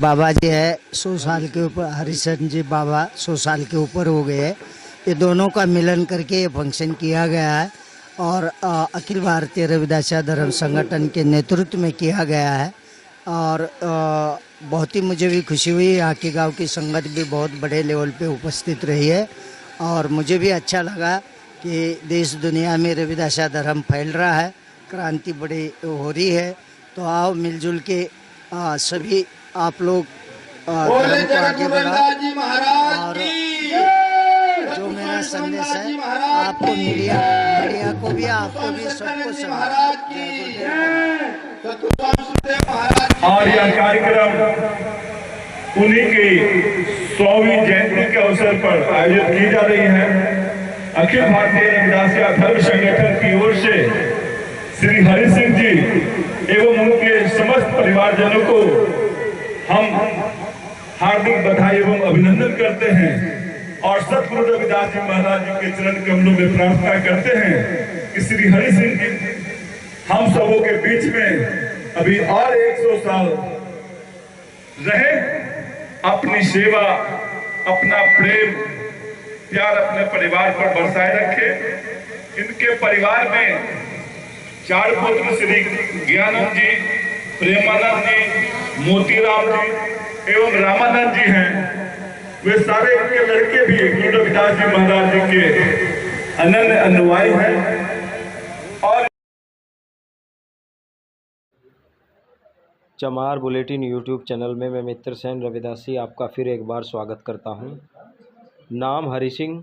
बाबा जी है 100 साल के ऊपर, हरिशन जी बाबा 100 साल के ऊपर हो गए हैं। ये दोनों का मिलन करके ये फंक्शन किया गया है और अखिल भारतीय रविदास धर्म संगठन के नेतृत्व में किया गया है। और बहुत ही मुझे भी खुशी हुई। यहाँ के गांव की संगत भी बहुत बड़े लेवल पे उपस्थित रही है और मुझे भी अच्छा लगा कि देश दुनिया में रविदास धर्म फैल रहा है, क्रांति बड़ी हो रही है। तो आओ मिलजुल के सभी आप लोग धर्म को आगे बढ़ाओ। और जो मेरा संदेश है आपको मीडिया को भी, आपको भी, सबको और यह कार्यक्रम उन्हीं की 100वीं जयंती के अवसर पर आयोजित की जा रही है। अखिल भारतीय रविदास धर्म संगठन की ओर से श्री हरि सिंह जी एवं उनके समस्त परिवारजनों को हम हार्दिक बधाई एवं अभिनंदन करते हैं और सतगुरु रविदास जी महाराज जी के चरण कमलों में प्रार्थना करते हैं कि श्री हरि सिंह जी हम सबों के बीच में अभी और 100 साल रहे, अपनी सेवा, अपना प्रेम प्यार अपने परिवार पर बरसाए रखे। इनके परिवार में 4 पुत्र श्री ज्ञानंद जी, प्रेमानंद जी, मोतीराम जी एवं रामानंद जी हैं। वे सारे इनके लड़के भी गुरु रविदास जी महाराज जी के अनन्य अनुयायी हैं। और चमार बुलेटिन यूट्यूब चैनल में मैं मित्र सेन रविदासी आपका फिर एक बार स्वागत करता हूं। नाम हरि सिंह,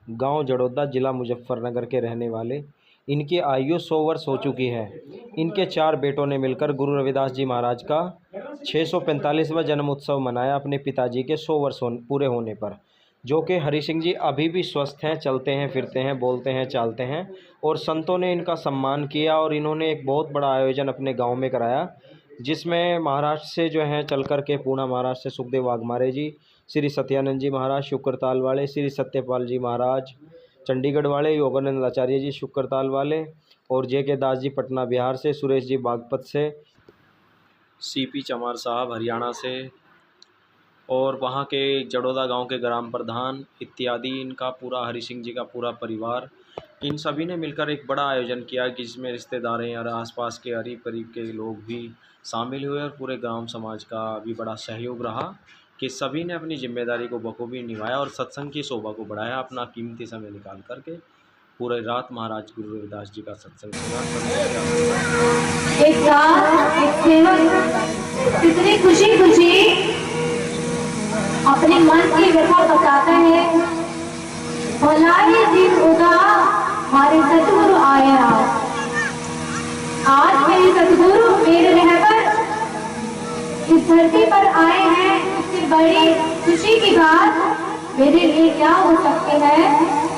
गांव जड़ोदा, जिला मुजफ्फरनगर के रहने वाले। इनकी आयु 100 वर्ष हो चुकी है। इनके 4 बेटों ने मिलकर गुरु रविदास जी महाराज का 645वां जन्म उत्सव मनाया अपने पिताजी के 100 वर्ष पूरे होने पर। जो कि हरि सिंह जी अभी भी स्वस्थ हैं, चलते हैं, फिरते हैं, बोलते हैं, चालते हैं। और संतों ने इनका सम्मान किया और इन्होंने एक बहुत बड़ा आयोजन अपने गाँव में कराया, जिसमें महाराष्ट्र से जो हैं चल कर के, पूना महाराष्ट्र से सुखदेव वाघमारे जी, श्री सत्यानंद जी महाराज शुक्रताल वाले, श्री सत्यपाल जी महाराज चंडीगढ़ वाले, योगानंद आचार्य जी शुक्रताल वाले और जे.के. दास जी पटना बिहार से, सुरेश जी बागपत से, सी.पी. चमार साहब हरियाणा से और वहाँ के जड़ोदा गांव के ग्राम प्रधान इत्यादि, इनका पूरा हरि सिंह जी का पूरा परिवार, इन सभी ने मिलकर एक बड़ा आयोजन किया जिसमें रिश्तेदारें और आसपास के करीब करीब के लोग भी शामिल हुए और पूरे गांव समाज का भी बड़ा सहयोग रहा कि सभी ने अपनी जिम्मेदारी को बखूबी निभाया और सत्संग की शोभा को बढ़ाया। अपना कीमती समय निकाल करके पूरे रात महाराज गुरु रविदास जी का सत्संग सुना। कितनी खुशी खुशी अपने मन की व्यथा बताता है। भलाई दिन होगा हमारे सतगुरु आए। आज मेरे सतगुरु मेरे रहकर इस धरती पर आए हैं, इससे बड़ी खुशी की बात मेरे लिए क्या हो सकती है।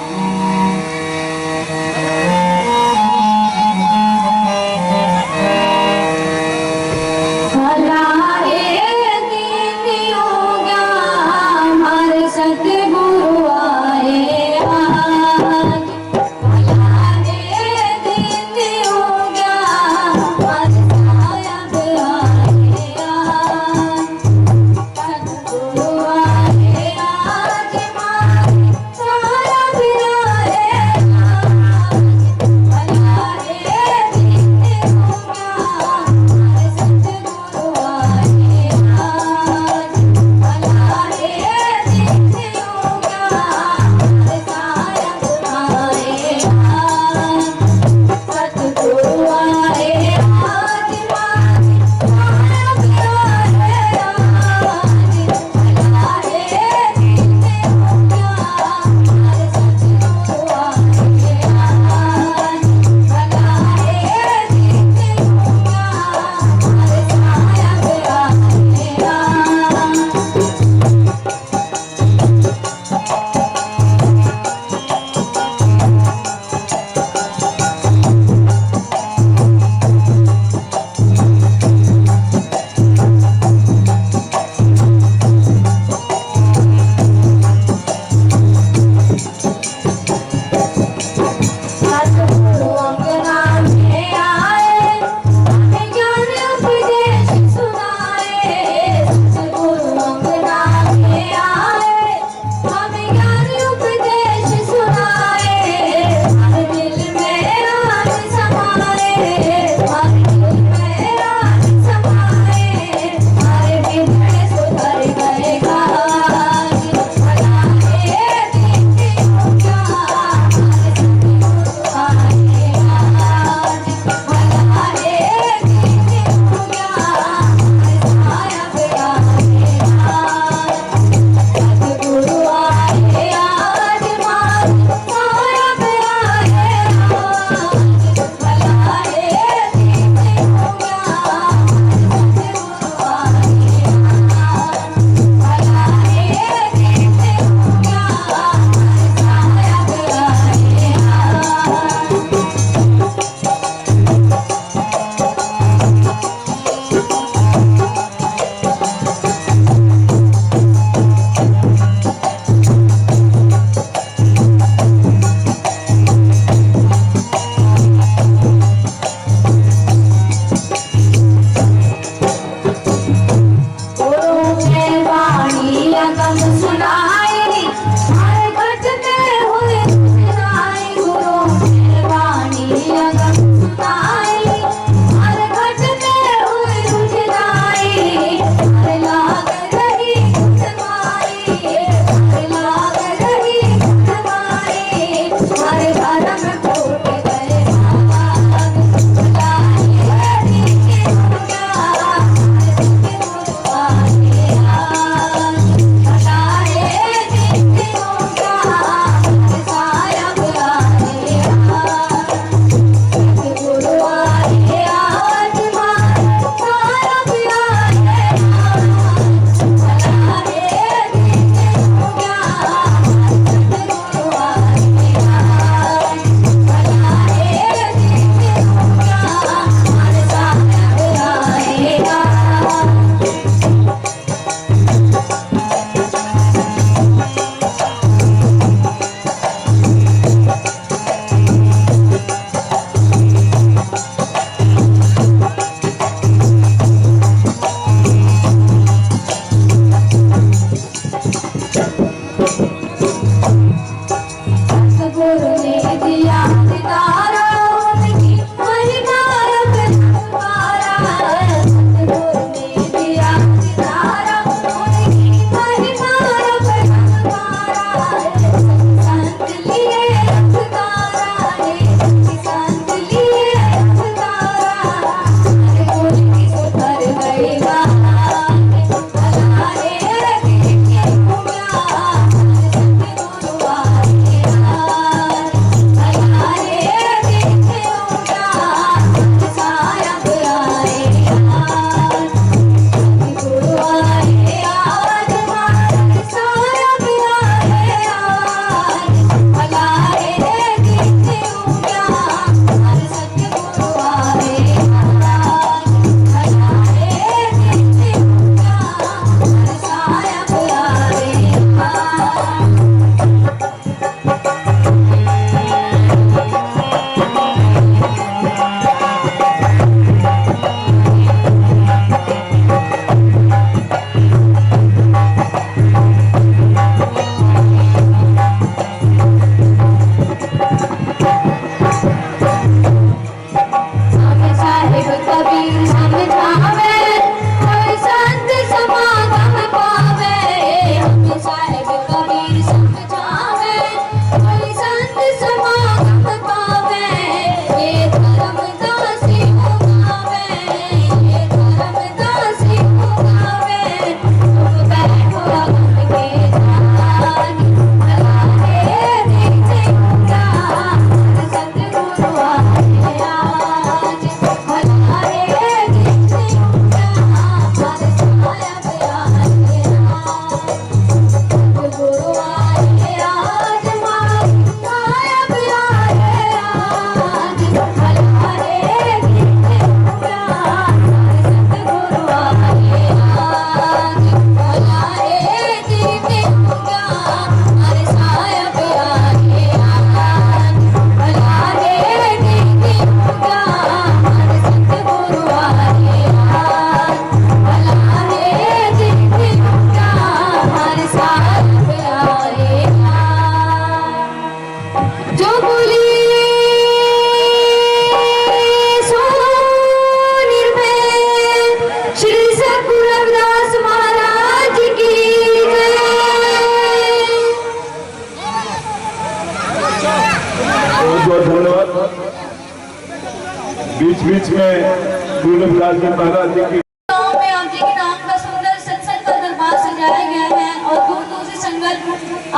प्रकार की महाराज जी की गाँव में आप जी के नाम का सुंदर सत्संग का दरबार सजाया गया है और दूर दूर से संगत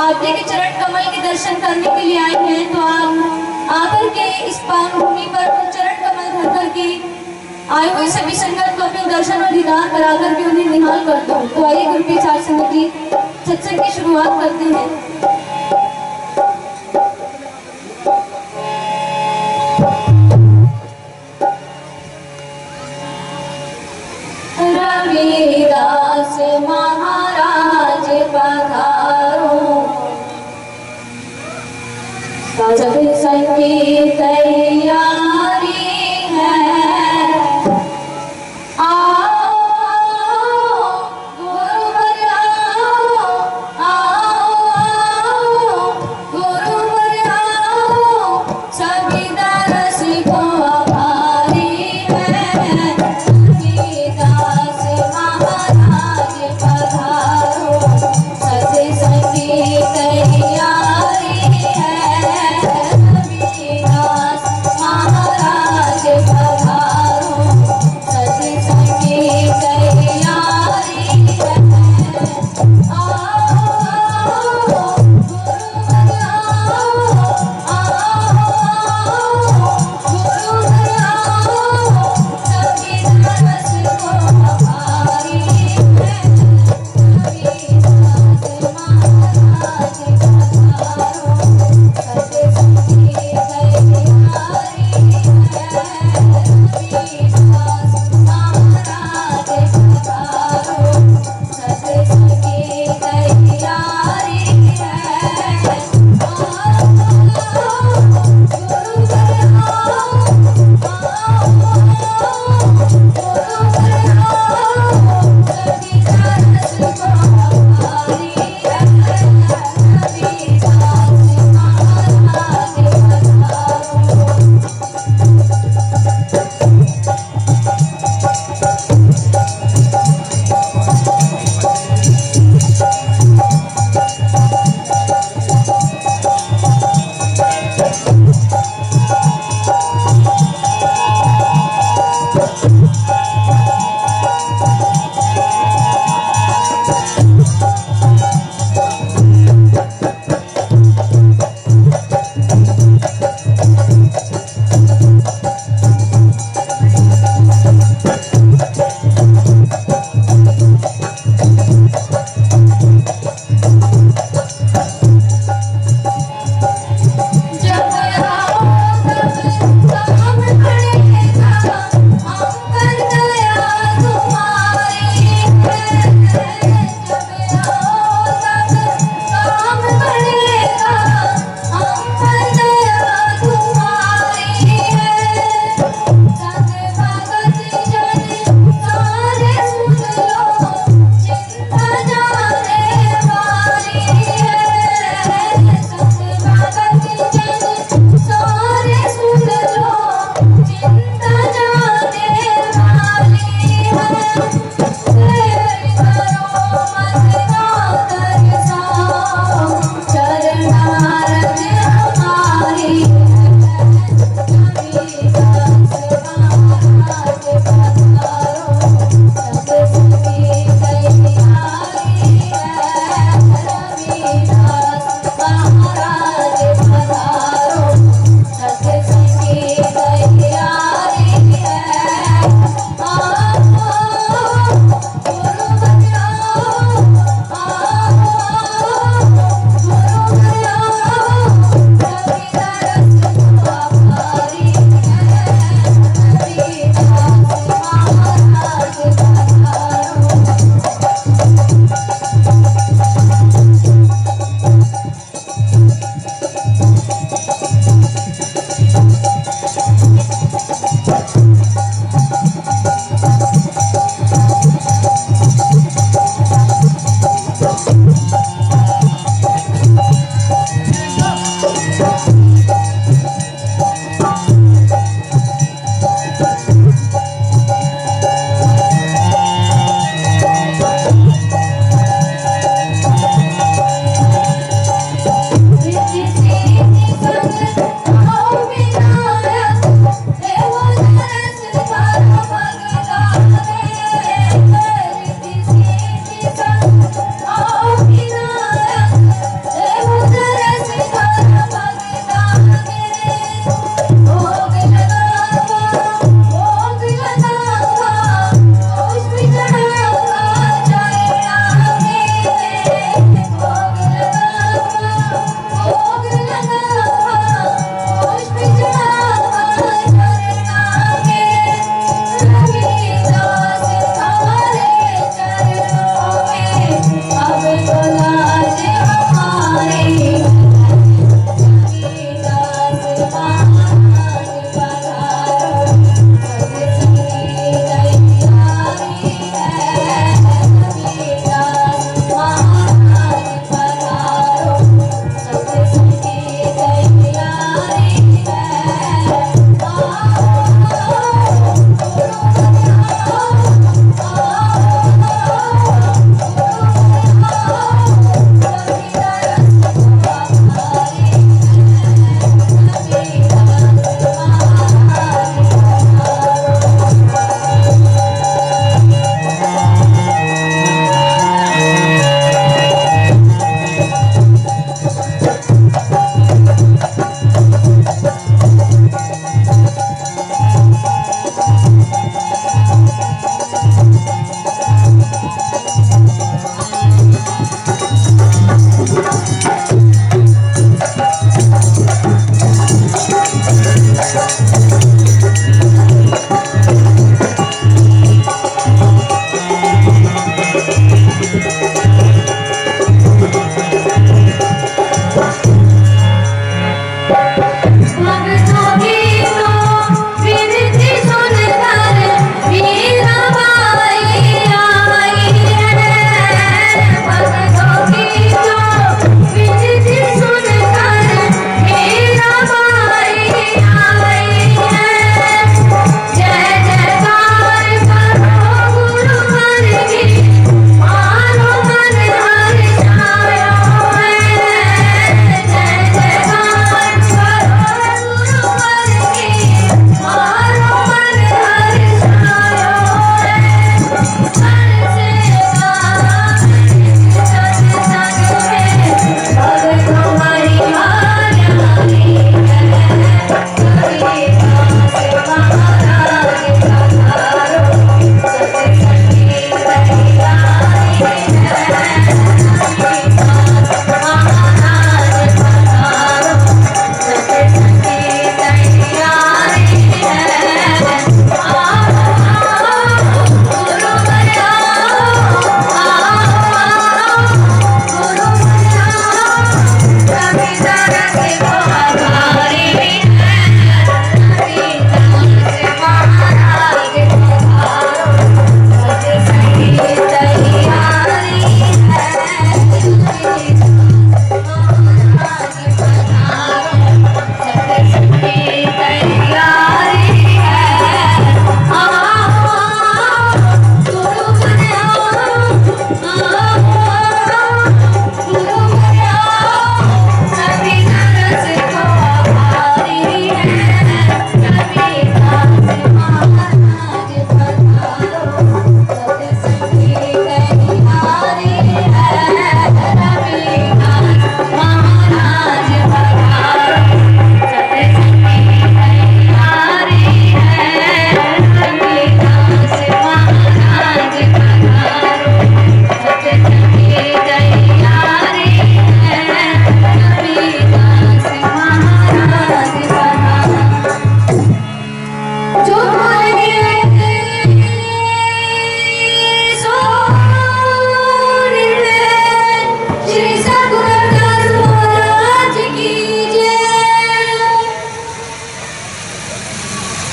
आप जी के चरण कमल के दर्शन करने के लिए आई हैं। तो आप आकर के इस पावन भूमि पर चरण कमल धर कर के आए हुए सभी संगत को अपने दर्शन और दीदार करा कर के उन्हें निहाल कर दो। तो आइए गुरु के साथ संगत जी सत्संग की शुरुआत करते हैं। रविदास महाराज पधारो, सत्संग की तैयारी है, आओ गुरुवर आओ, आओ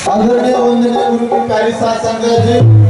आदरणीय वंदनीय गुरु की प्यारी साथ संगत जी,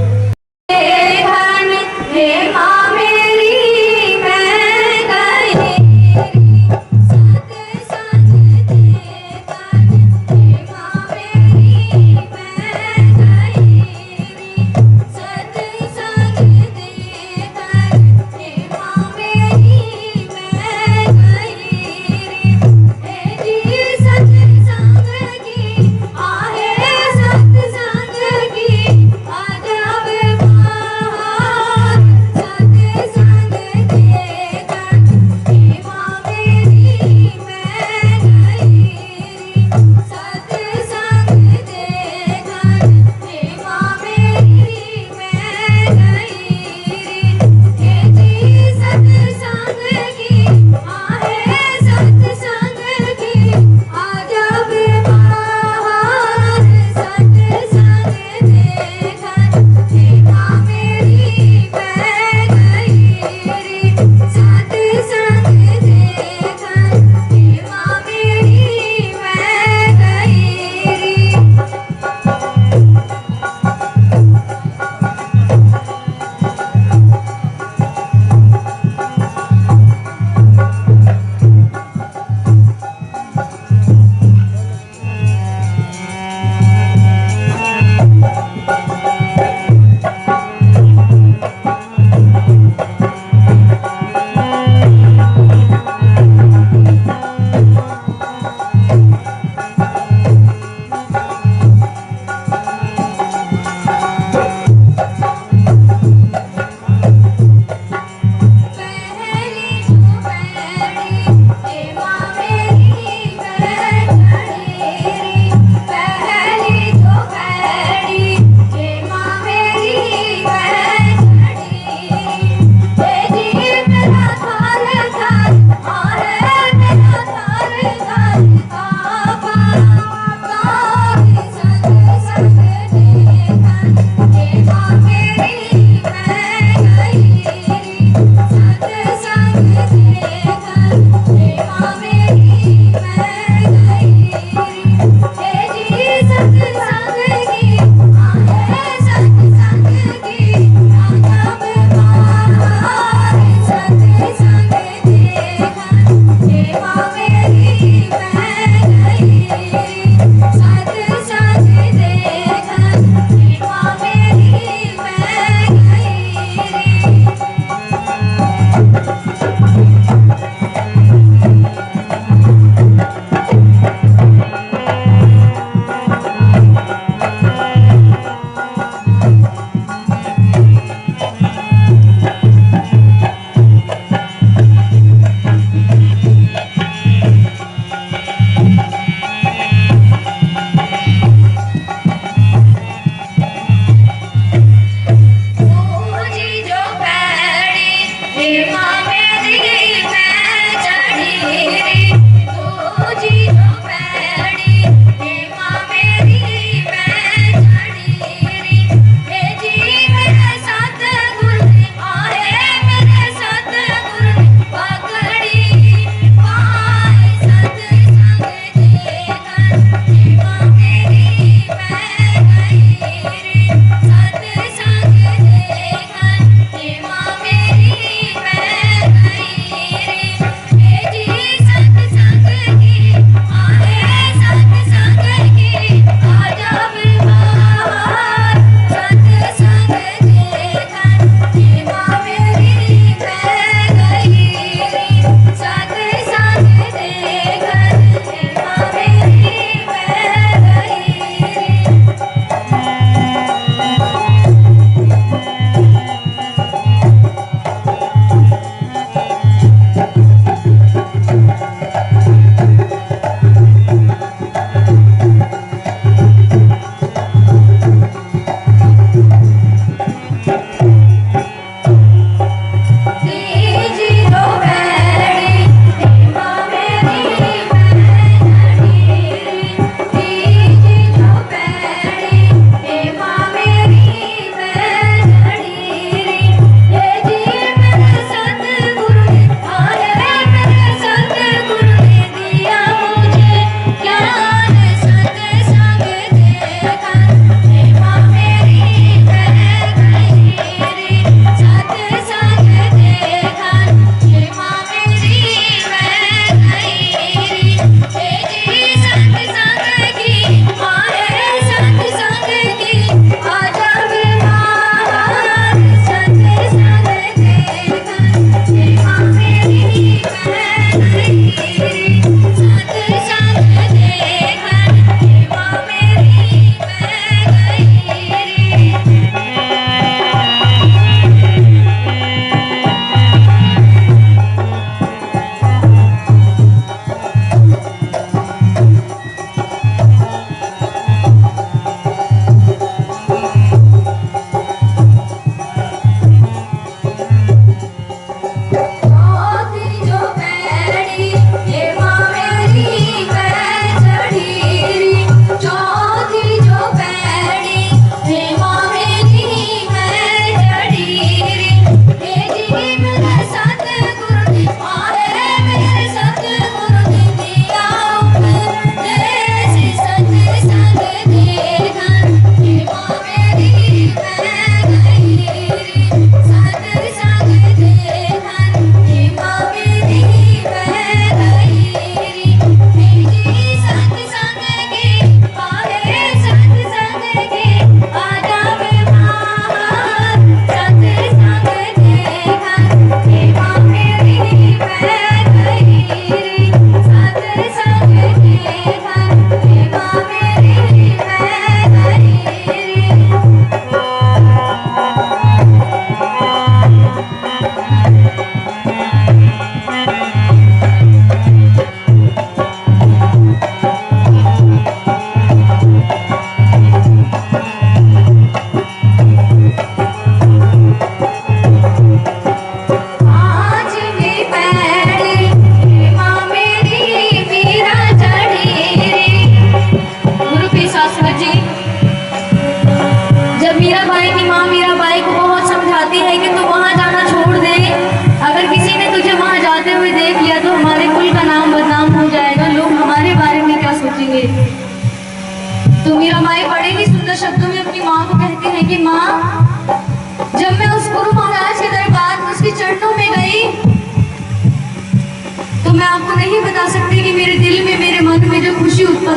आजा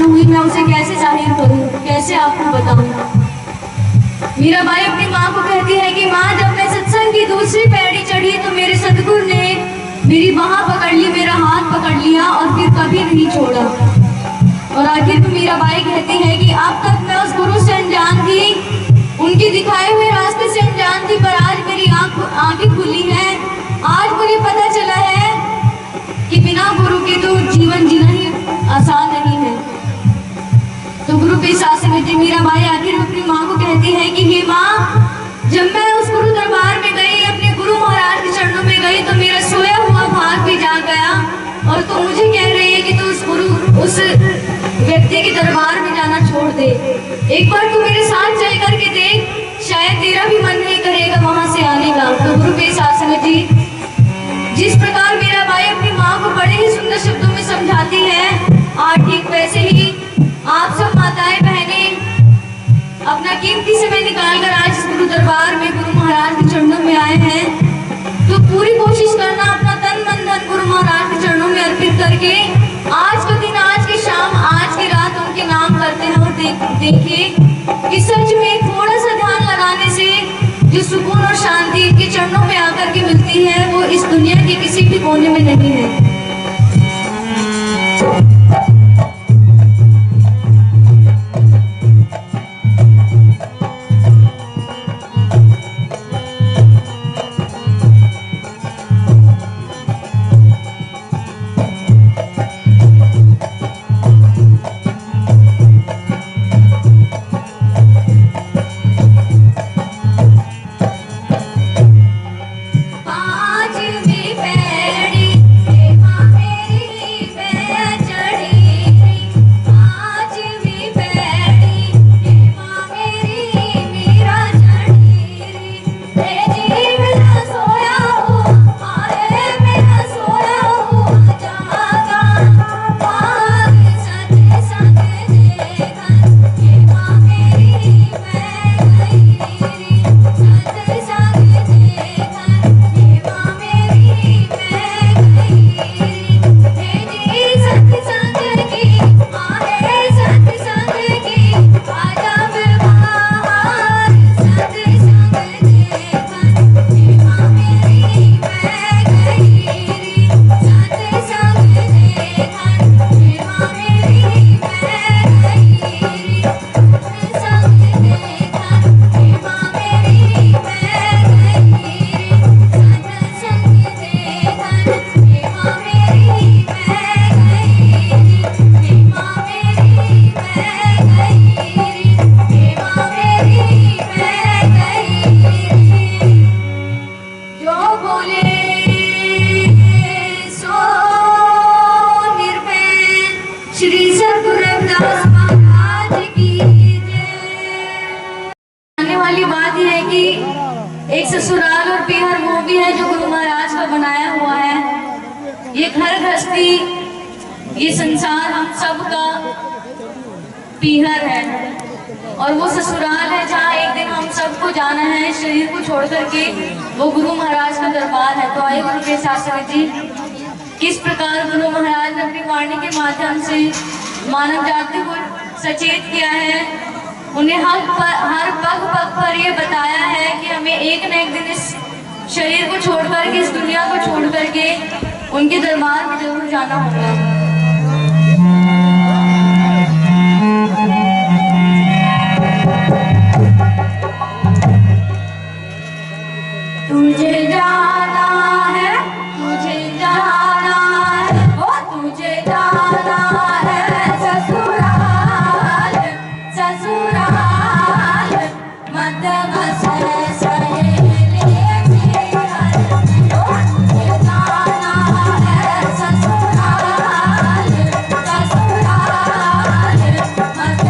हुई मैं उसे कैसे जाहिर करूं, कैसे आपको बताऊं। मीराबाई अपनी माँ को कहती है कि माँ, जब मैं सत्संग की दूसरी पैड़ी चढ़ी तो मेरे सतगुरु ने मेरी बाह पकड़ ली, मेरा हाथ पकड़ लिया और फिर कभी नहीं छोड़ा। और आखिर में मीराबाई कहती है कि अब तक मैं उस गुरु से अनजान थी, उनके दिखाए हुए रास्ते से अनजान थी, पर आज मेरी आंखें खुली हैं। आज मुझे पता चला है कि बिना गुरु के तो जीवन जीना ही आसान नहीं है। तो गुरु के साथ में मीराबाई आखिर अपनी माँ को कहती है कि हे माँ, जब मैं उस गुरु दरबार में गई, अपने गुरु महाराज के चरणों में गई, तो मेरा सोया हुआ भाग भी जाग गया। और तू मुझे कह रही है कि तू उस व्यक्ति के दरबार में जाना छोड़ दे। एक बार तू मेरे साथ चल करके देख, शायद तेरा भी मन नहीं करेगा वहां से आने का। तो गुरु के साथ में जी जिस प्रकार मीराबाई अपनी माँ को बड़े ही सुंदर शब्दों में समझाती है, आज ठीक वैसे ही आप सब माताएं बहनें अपना कीमती समय निकालकर आज इस गुरु दरबार में गुरु महाराज के चरणों में आए हैं। तो पूरी कोशिश करना अपना तन मन धन गुरु महाराज के चरणों में अर्पित करके आज का दिन, आज की शाम, आज की रात उनके नाम करते हैं। और देखिए कि सच में थोड़ा सा ध्यान लगाने से जो सुकून और शांति इनके चरणों में आकर के मिलती है, वो इस दुनिया के किसी भी कोने में नहीं है। एक ससुराल और पीहर वो भी है जो गुरु महाराज का बनाया हुआ है। ये घर गृहस्थी, ये संसार हम सब का पीहर है और वो ससुराल है जहाँ एक दिन हम सबको जाना है शरीर को छोड़ करके, वो गुरु महाराज का दरबार है। तो आइए गुरु के साथ जी किस प्रकार गुरु महाराज ने अपनी वाणी के माध्यम से मानव जाति को सचेत किया है, उन्हें हर पग पग पर ये बताया है कि हमें एक न एक दिन इस शरीर को छोड़ करके, इस दुनिया को छोड़ करके उनके दरबार में जरूर जाना होगा। तुझे जाना है, तुझे जाना है, ओ तुझे जाना है ससुराल, ससुराल मत बस सहेली मेरा, ओ तुझे जाना है ससुराल, ससुराल मत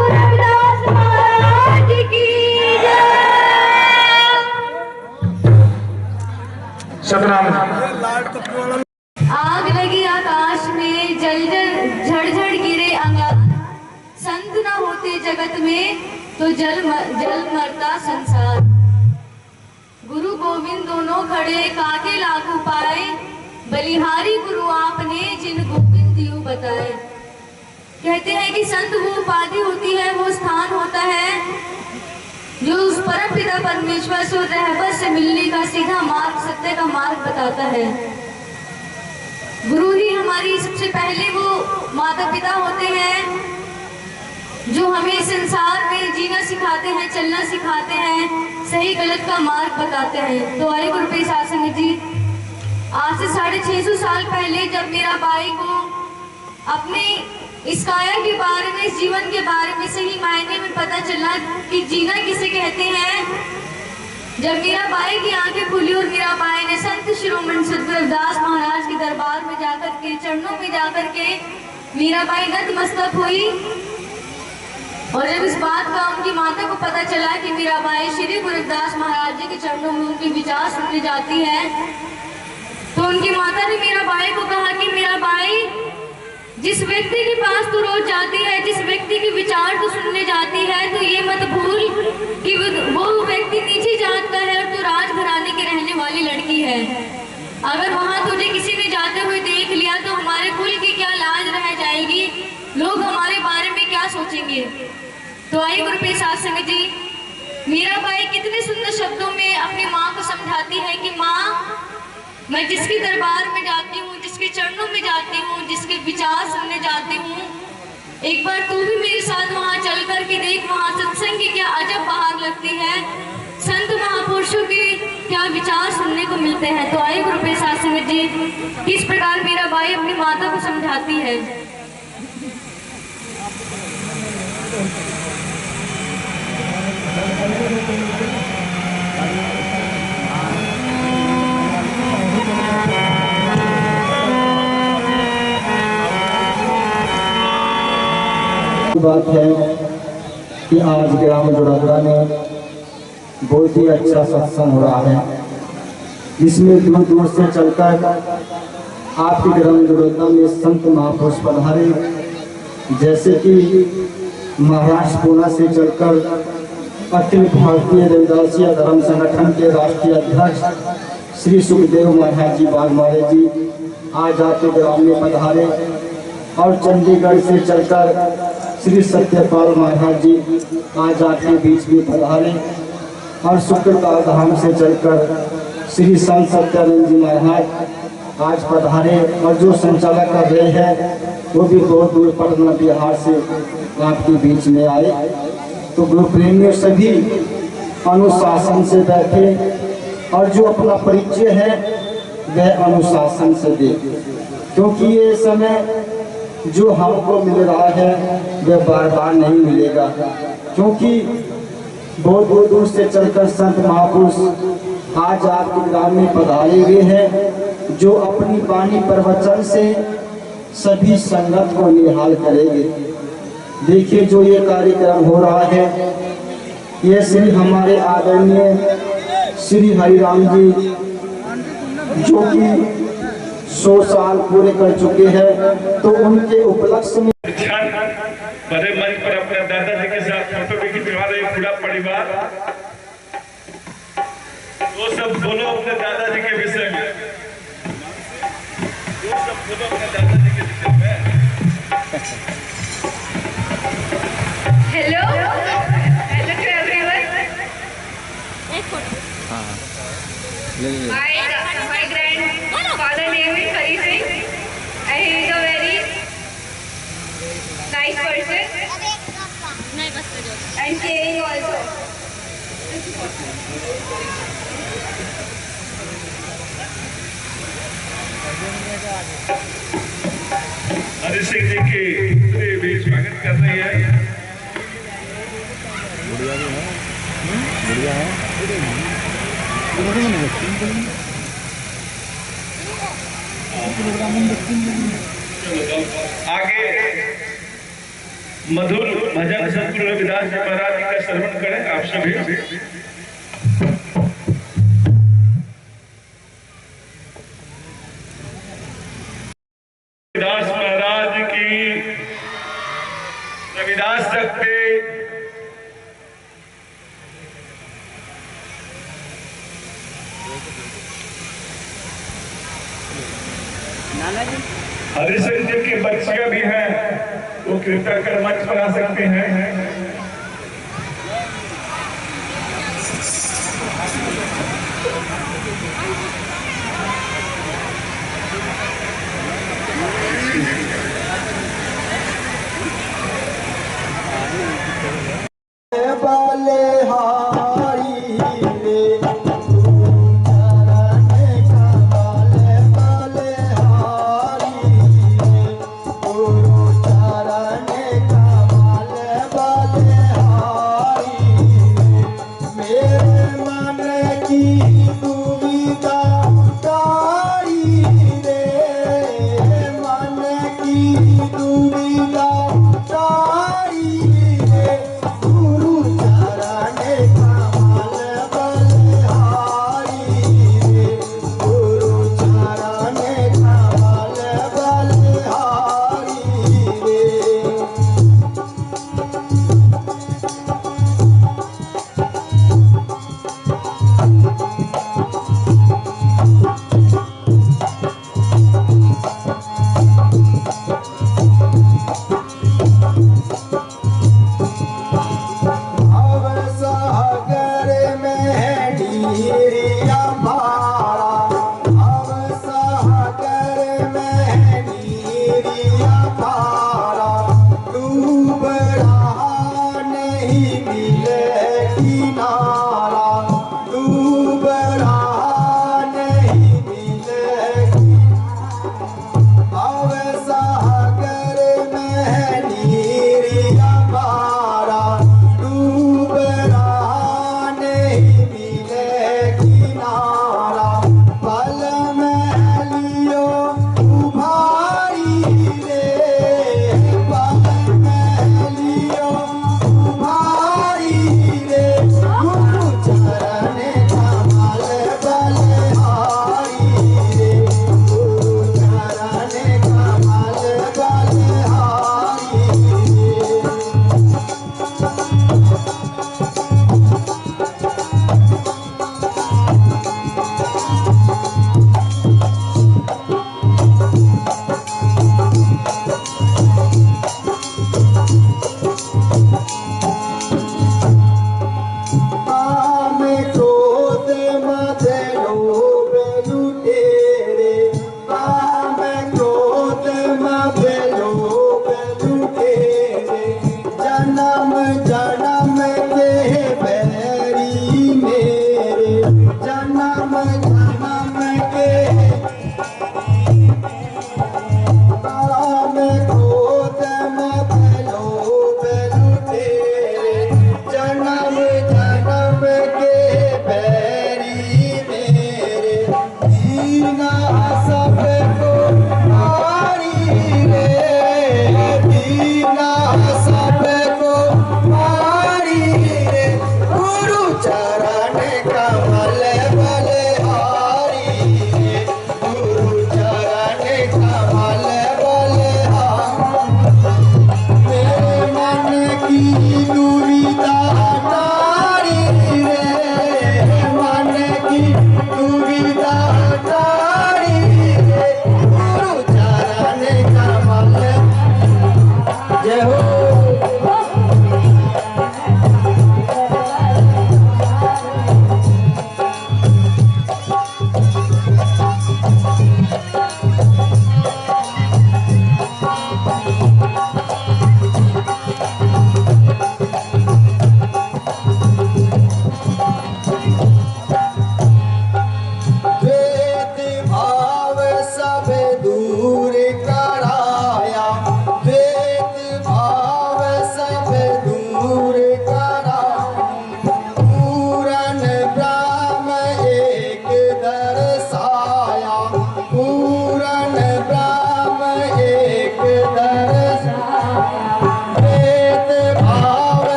गुरु रविदास महाराज की जय। आग लगी आकाश में, जल जल झड़ गिरे अंगार। संत न होते जगत में तो जल मरता संसार। गुरु गोविंद दोनों खड़े, काके लागू पाए। बलिहारी गुरु आपने, जिन गोविंद दियो बताए। कहते हैं कि संत वो उपाधि होती है, वो स्थान होता है जो उस परम पिता परमेश्वर से, रहबर से मिलने का सीधा मार्ग, सत्य का मार्ग बताता है। गुरु ही हमारी सबसे पहले वो माता पिता होते हैं जो हमें संसार में जीना सिखाते हैं, चलना सिखाते हैं, सही गलत का मार्ग बताते हैं। तो आइए गुरु पे शासन जी, आज से 650 साल पहले जब मेरा भाई को अपने इस काया के बारे में, इस जीवन के बारे में सही मायने में पता चला कि जीना किसे कहते हैं, जब मेरा भाई की आंखें खुली और मेरा भाई ने संत शिरोमणि सद्गुरु रविदास महाराज के दरबार में जाकर के, चरणों में जाकर के मेरा भाई नतमस्तक हुई। और जब इस बात का उनकी माता को पता चला कि मेरा भाई श्री गुरु रविदास महाराज जी के चरणों में उनके विचार सुनने जाती है, तो उनकी माता ने मेरा भाई को कहा कि मेरा भाई, जिस व्यक्ति के पास तू रोज जाती है, जिस व्यक्ति के विचार तू सुनने जाती है, तो ये मत भूल कि वो व्यक्ति नीची जात का है और तू राजघराने की रहने वाली लड़की है। अगर वहां तुझे किसी ने जाते हुए देख लिया तो हमारे कुल की क्या लाज रह जाएगी, लोग हमारे बारे में क्या सोचेंगे। तो आइए गुरु पे साथ संगत जी, मेरा भाई कितने सुंदर शब्दों में अपनी माँ को समझाती है कि माँ, मैं जिसके दरबार में जाती हूँ, जिसके चरणों में जाती हूँ, जिसके विचार सुनने जाती हूँ, एक बार तू भी मेरे साथ वहाँ चल कर के देख, वहाँ सत्संग की क्या अजब बहार लगती है, संत महापुरुषों के क्या विचार सुनने को मिलते हैं। तो आइए गुरु पे साथ संगत जी, किस प्रकार मेरा भाई अपनी माता को समझाती है। बात है कि आज ग्राम जोड़ादरा में बहुत ही अच्छा सत्संग हो रहा है, जिसमें दूर दूर से चलकर आपके ग्राम जोड़ादरा में संत महापुरुष पधारे, जैसे कि महाराष्ट्र पुणे से चलकर अखिल भारतीय रविदासिया धर्म संगठन के राष्ट्रीय अध्यक्ष श्री सुखदेव महाराज जी बागमारे जी आज आपके ग्राम में पधारे, और चंडीगढ़ से चलकर श्री सत्यपाल महाराज जी आज आपके बीच में पधारे, और शुक्रताल धाम से चलकर श्री संत सत्यानंद जी महाराज आज पधारे, और जो संचालक कर रहे हैं वो भी बहुत दूर पटना बिहार से आपके बीच में आए। तो गुरु प्रेमियों सभी अनुशासन से बैठे, और जो अपना परिचय है वह अनुशासन से दे, क्योंकि ये समय जो हमको मिल रहा है वह बार बार नहीं मिलेगा, क्योंकि बहुत दूर दूर से चलकर संत महापुरुष आज आपके ग्राम में पधारे हुए हैं, जो अपनी वाणी प्रवचन से सभी संगत को निहाल करेंगे। देखिए जो ये कार्यक्रम हो रहा है, ये श्री हमारे आदरणीय श्री हरिराम जी, जो कि 100 साल पूरे कर चुके हैं, तो उनके उपलक्ष्य में बड़े मंच पर अपने दादाजी के साथ फोटो भी खिंचवा रहे पूरा परिवार। वो सब बोलो अपने दादाजी के विषय में, वो सब बोलो अपने दादाजी के विषय में। Hello hello to everyone. My grandfather name is Hari Singh, and he is a very nice person and caring also. Hari Singh ji की भी स्वागत कर रही है। बढ़िया है। आगे मधुर भजन सतगुरु संत रविदास जी महाराज जी का श्रवण करें आप सभी। रविदास महाराज की रविदास शक्ति हरिशन जी की बच्चियां भी हैं, वो कीर्तन कर मंच पर आ सकते हैं। बाले हारी रे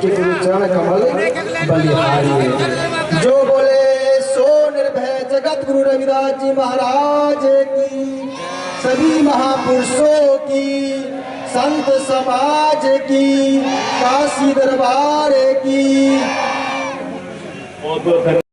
के गुरु चरण कमल बलिहारी। जो बोले सो निर्भय जगत गुरु रविदास जी महाराज की, सभी महापुरुषों की, संत समाज की, काशी दरबार की। बहुत बहुत